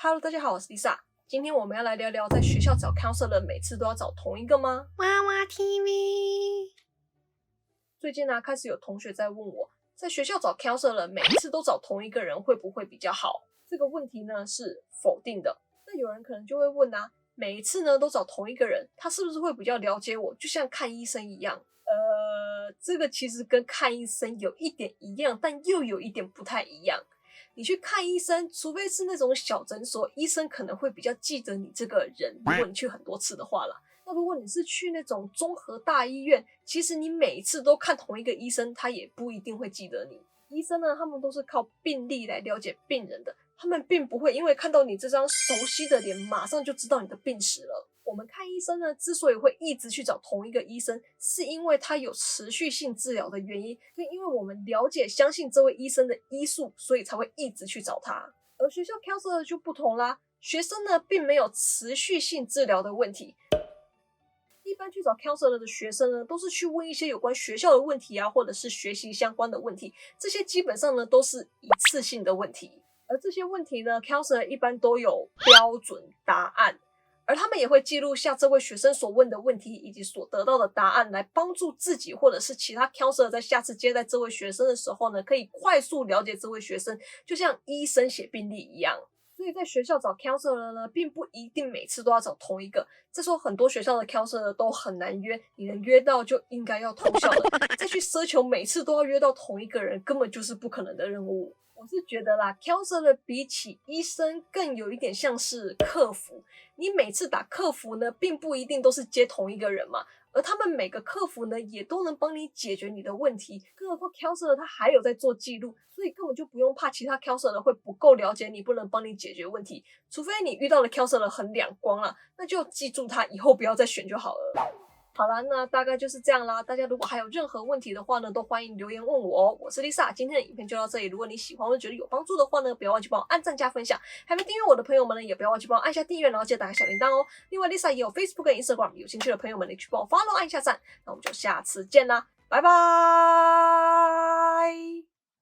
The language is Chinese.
Hello， 大家好，我是 Lisa。今天我们要来聊聊，在学校找 counselor 每次都要找同一个吗？娃娃 TV。最近呢，开始有同学在问我，在学校找 counselor 每次都找同一个人会不会比较好？这个问题呢是否定的。那有人可能就会问啊，每一次呢都找同一个人，他是不是会比较了解我，就像看医生一样？这个其实跟看医生有一点一样，但又有一点不太一样。你去看医生，除非是那种小诊所，医生可能会比较记得你这个人，如果你去很多次的话啦。那如果你是去那种综合大医院，其实你每一次都看同一个医生，他也不一定会记得你。医生呢，他们都是靠病历来了解病人的，他们并不会因为看到你这张熟悉的脸，马上就知道你的病史了。我们看医生呢，之所以会一直去找同一个医生，是因为他有持续性治疗的原因，所以因为我们了解、相信这位医生的医术，所以才会一直去找他。而学校 counselor 就不同啦，学生呢并没有持续性治疗的问题。一般去找 counselor 的学生呢，都是去问一些有关学校的问题啊，或者是学习相关的问题，这些基本上呢都是一次性的问题。而这些问题呢 ，counselor 一般都有标准答案。而他们也会记录下这位学生所问的问题以及所得到的答案，来帮助自己或者是其他 counselor 在下次接待这位学生的时候呢，可以快速了解这位学生，就像医生写病历一样。所以在学校找 counselor 呢，并不一定每次都要找同一个。这时候很多学校的 counselor 都很难约，你能约到就应该要偷笑了。再去奢求每次都要约到同一个人，根本就是不可能的任务。我是觉得啦 ，counselor 比起医生更有一点像是客服。你每次打客服呢，并不一定都是接同一个人嘛，而他们每个客服呢，也都能帮你解决你的问题。更何况 counselor 他还有在做记录，所以根本就不用怕其他 counselor 会不够了解你，不能帮你解决问题。除非你遇到的 counselor 很两光啦，那就记住他，以后不要再选就好了。好啦，那大概就是这样啦。大家如果还有任何问题的话呢，都欢迎留言问我哦。我是 Lisa， 今天的影片就到这里。如果你喜欢或者觉得有帮助的话呢，不要忘记帮我按赞加分享。还没订阅我的朋友们呢，也不要忘记帮我按下订阅，然后记得打开小铃铛哦。另外 Lisa 也有 Facebook 跟 Instagram， 有兴趣的朋友们，你去帮我 follow 按一下赞。那我们就下次见啦，拜拜。